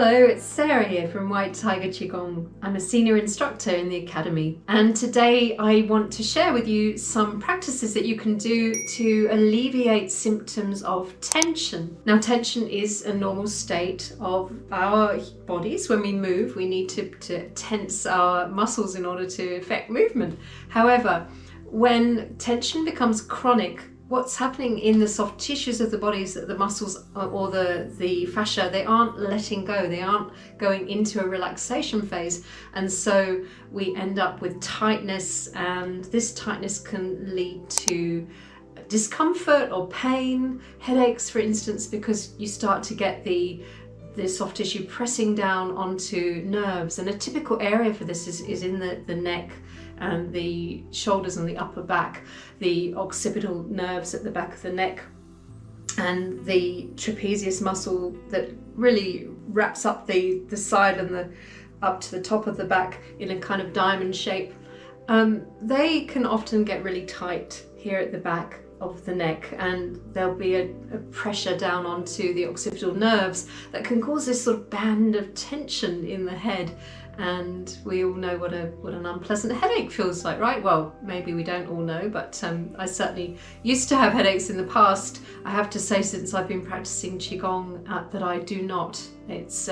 Hello, it's Sarah here from White Tiger Qigong. I'm a senior instructor in the Academy, and today I want to share with you some practices that you can do to alleviate symptoms of tension. Now, tension is a normal state of our bodies. When we move, we need to tense our muscles in order to effect movement. However, when tension becomes chronic, what's happening in the soft tissues of the body is that the muscles or the fascia, they aren't letting go, they aren't going into a relaxation phase, and so we end up with tightness, and this tightness can lead to discomfort or pain, headaches for instance, because you start to get the soft tissue pressing down onto nerves. And a typical area for this is in the neck and the shoulders and the upper back, the occipital nerves at the back of the neck, and the trapezius muscle that really wraps up the side and up to the top of the back in a kind of diamond shape. They can often get really tight here at the back of the neck, and there'll be a pressure down onto the occipital nerves that can cause this sort of band of tension in the head. And we all know what an unpleasant headache feels like, right? Well, maybe we don't all know, but I certainly used to have headaches in the past. I have to say, since I've been practicing Qigong, that I do not. It's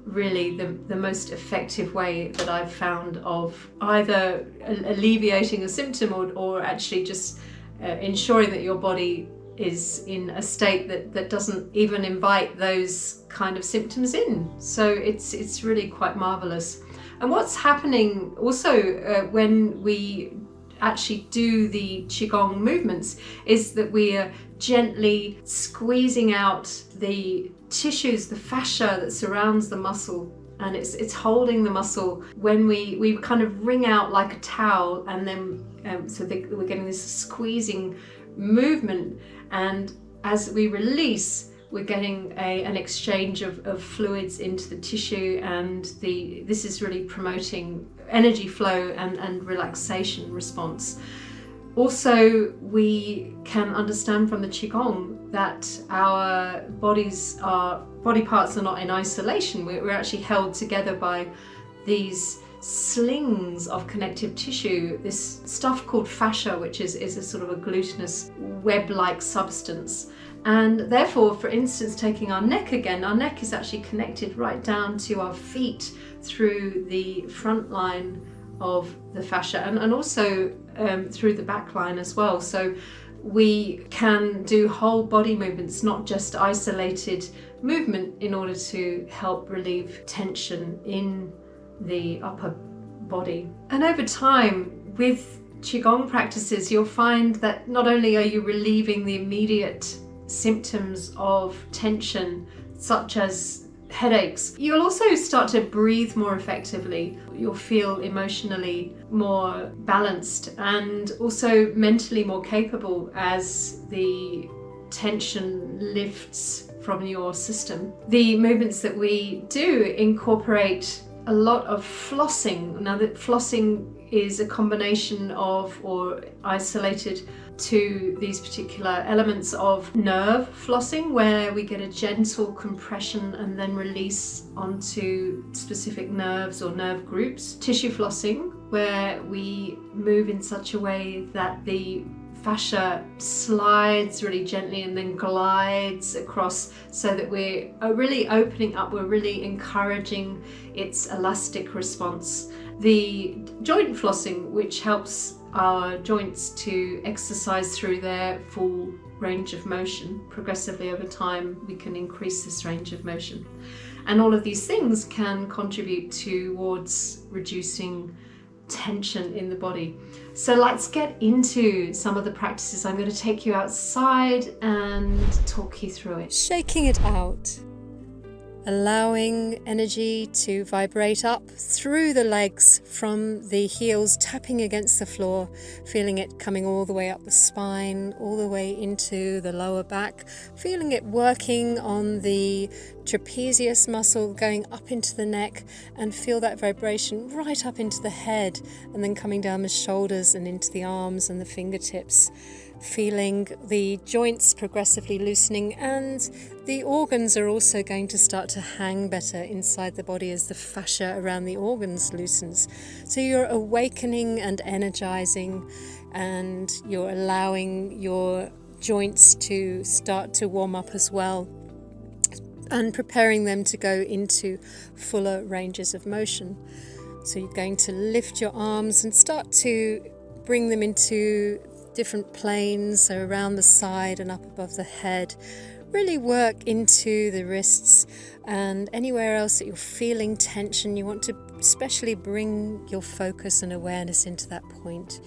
really the most effective way that I've found of either alleviating a symptom or actually just ensuring that your body is in a state that doesn't even invite those kind of symptoms in. So it's really quite marvelous. And what's happening also when we actually do the Qigong movements is that we are gently squeezing out the tissues, the fascia that surrounds the muscle, and it's holding the muscle. When we kind of wring out like a towel, and then we're getting this squeezing movement, and as we release, we're getting an exchange of fluids into the tissue, and this is really promoting energy flow and relaxation response. Also, we can understand from the Qigong that our body parts are not in isolation. We're actually held together by these slings of connective tissue, this stuff called fascia, which is a sort of a glutinous web-like substance. And therefore, for instance, taking our neck again, our neck is actually connected right down to our feet through the front line of the fascia, and also through the back line as well. So we can do whole body movements, not just isolated movement, in order to help relieve tension in the upper body. And over time, with Qigong practices, you'll find that not only are you relieving the immediate symptoms of tension, such as headaches, you'll also start to breathe more effectively. You'll feel emotionally more balanced and also mentally more capable as the tension lifts from your system. The movements that we do incorporate a lot of flossing. Now, that flossing is a combination of, or isolated to, these particular elements of nerve flossing, where we get a gentle compression and then release onto specific nerves or nerve groups. Tissue flossing, where we move in such a way that the fascia slides really gently and then glides across, so that we're really opening up, we're really encouraging its elastic response. The joint flossing, which helps our joints to exercise through their full range of motion. Progressively over time, we can increase this range of motion. And all of these things can contribute towards reducing tension in the body. So let's get into some of the practices. I'm going to take you outside and talk you through it. Shaking it out, allowing energy to vibrate up through the legs from the heels tapping against the floor, feeling it coming all the way up the spine, all the way into the lower back, feeling it working on the trapezius muscle going up into the neck, and feel that vibration right up into the head, and then coming down the shoulders and into the arms and the fingertips. Feeling the joints progressively loosening, and the organs are also going to start to hang better inside the body as the fascia around the organs loosens. So you're awakening and energizing, and you're allowing your joints to start to warm up as well, and preparing them to go into fuller ranges of motion. So you're going to lift your arms and start to bring them into different planes, so around the side and up above the head. Really work into the wrists and anywhere else that you're feeling tension. You want to especially bring your focus and awareness into that point.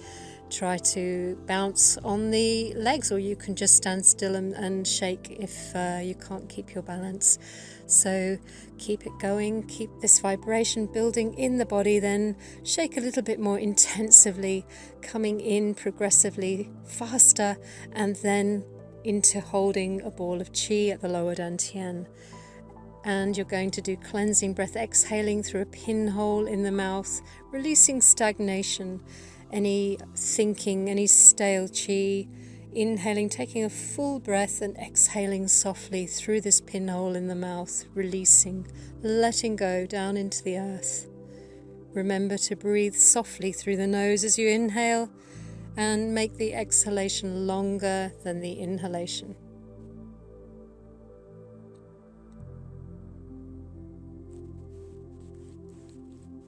Try to bounce on the legs, or you can just stand still and shake if you can't keep your balance. So keep it going, keep this vibration building in the body, then shake a little bit more intensively, coming in progressively faster, and then into holding a ball of qi at the lower dantian. And you're going to do cleansing breath, exhaling through a pinhole in the mouth, releasing stagnation, any thinking, any stale qi. Inhaling, taking a full breath, and exhaling softly through this pinhole in the mouth, releasing, letting go down into the earth. Remember to breathe softly through the nose as you inhale, and make the exhalation longer than the inhalation.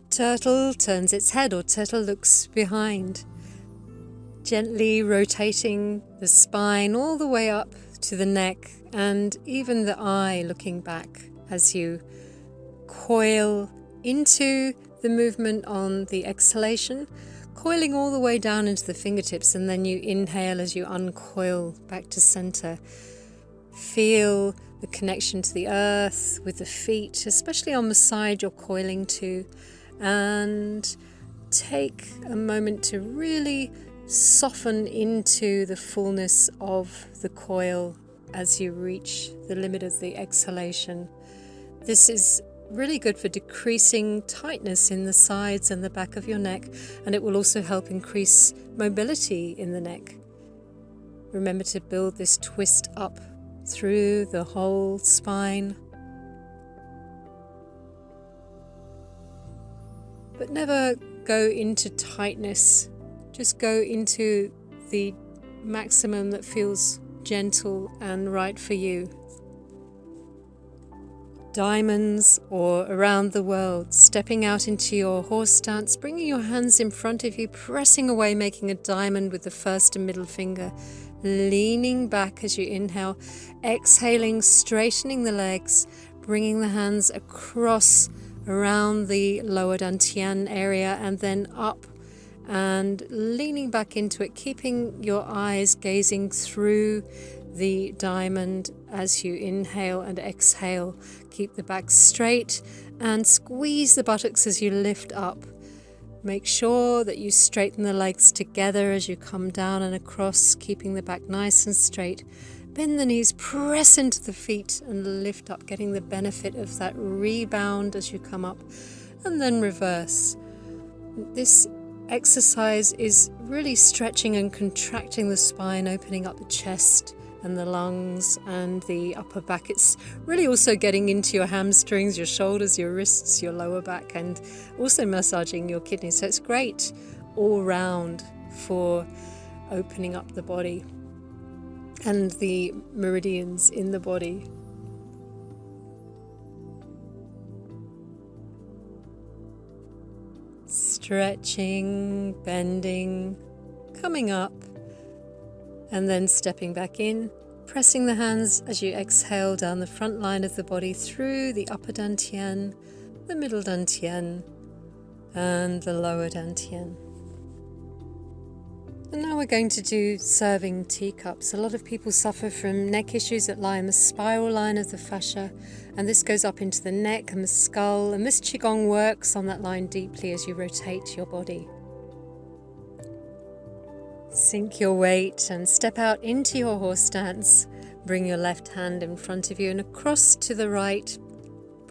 Turtle turns its head, or turtle looks behind, gently rotating the spine all the way up to the neck, and even the eye looking back as you coil into the movement on the exhalation, coiling all the way down into the fingertips, and then you inhale as you uncoil back to center. Feel the connection to the earth with the feet, especially on the side you're coiling to, and take a moment to really soften into the fullness of the coil as you reach the limit of the exhalation. This is really good for decreasing tightness in the sides and the back of your neck, and it will also help increase mobility in the neck. Remember to build this twist up through the whole spine, but never go into tightness. Just go into the maximum that feels gentle and right for you. Diamonds, or around the world, stepping out into your horse stance, bringing your hands in front of you, pressing away, making a diamond with the first and middle finger, leaning back as you inhale, exhaling, straightening the legs, bringing the hands across around the lower dantian area, and then up and leaning back into it, keeping your eyes gazing through the diamond as you inhale and exhale. Keep the back straight and squeeze the buttocks as you lift up. Make sure that you straighten the legs together as you come down and across, keeping the back nice and straight. Bend the knees, press into the feet and lift up, getting the benefit of that rebound as you come up, and then reverse. This exercise is really stretching and contracting the spine, opening up the chest and the lungs and the upper back. It's really also getting into your hamstrings, your shoulders, your wrists, your lower back, and also massaging your kidneys. So it's great all round for opening up the body and the meridians in the body. Stretching, bending, coming up, and then stepping back in, pressing the hands as you exhale down the front line of the body through the upper dantian, the middle dantian, and the lower dantian. And now we're going to do serving teacups. A lot of people suffer from neck issues that lie in the spiral line of the fascia, and this goes up into the neck and the skull, and this Qigong works on that line deeply as you rotate your body. Sink your weight and step out into your horse stance. Bring your left hand in front of you and across to the right,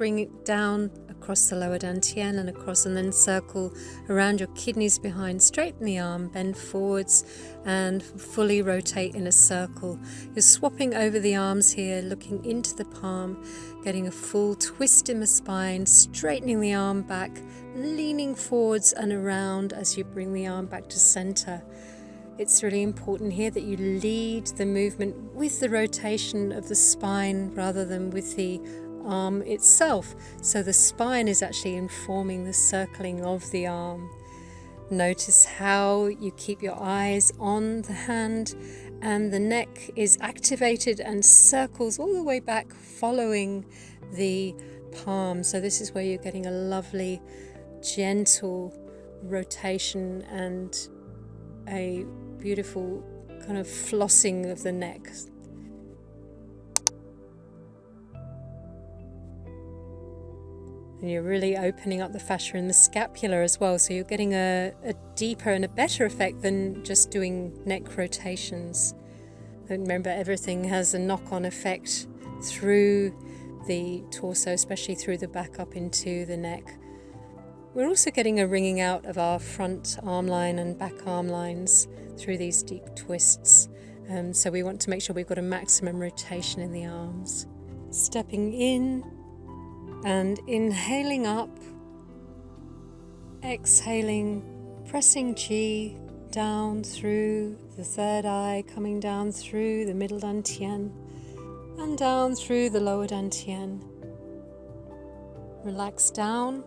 bring it down across the lower dantian and across, and then circle around your kidneys behind. Straighten the arm, bend forwards and fully rotate in a circle. You're swapping over the arms here, looking into the palm, getting a full twist in the spine, straightening the arm back, leaning forwards and around as you bring the arm back to center. It's really important here that you lead the movement with the rotation of the spine rather than with the arm itself. So the spine is actually informing the circling of the arm. Notice how you keep your eyes on the hand and the neck is activated and circles all the way back following the palm. So this is where you're getting a lovely, gentle rotation and a beautiful kind of flossing of the neck. And you're really opening up the fascia in the scapula as well, so you're getting a deeper and a better effect than just doing neck rotations. And remember, everything has a knock-on effect through the torso, especially through the back up into the neck. We're also getting a wringing out of our front arm line and back arm lines through these deep twists. So we want to make sure we've got a maximum rotation in the arms. Stepping in and inhaling up, exhaling, pressing Qi down through the third eye, coming down through the middle dantian and down through the lower dantian. Relax down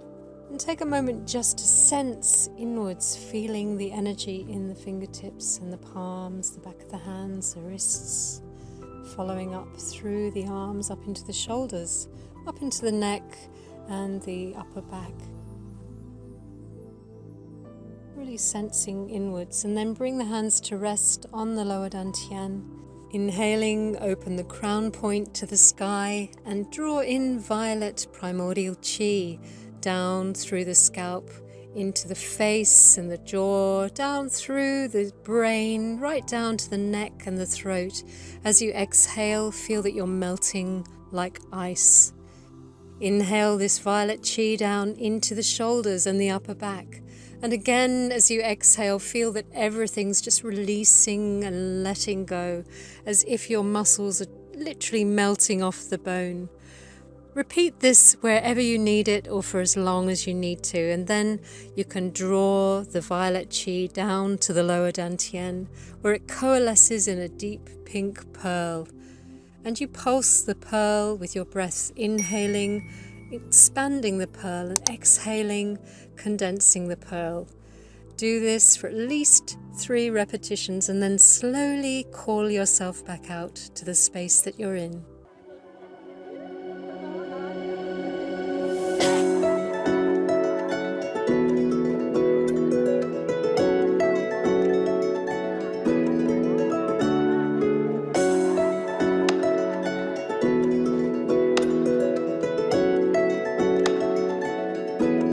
and take a moment just to sense inwards, feeling the energy in the fingertips and the palms, the back of the hands, the wrists, following up through the arms, up into the shoulders, up into the neck and the upper back. Really sensing inwards, and then bring the hands to rest on the lower dantian. Inhaling, open the crown point to the sky and draw in violet primordial Qi down through the scalp, into the face and the jaw, down through the brain, right down to the neck and the throat. As you exhale, feel that you're melting like ice. Inhale this violet Qi down into the shoulders and the upper back. And again, as you exhale, feel that everything's just releasing and letting go, as if your muscles are literally melting off the bone. Repeat this wherever you need it or for as long as you need to, and then you can draw the violet Qi down to the lower dantian, where it coalesces in a deep pink pearl. And you pulse the pearl with your breath, inhaling, expanding the pearl, and exhaling, condensing the pearl. Do this for at least 3 repetitions and then slowly call yourself back out to the space that you're in.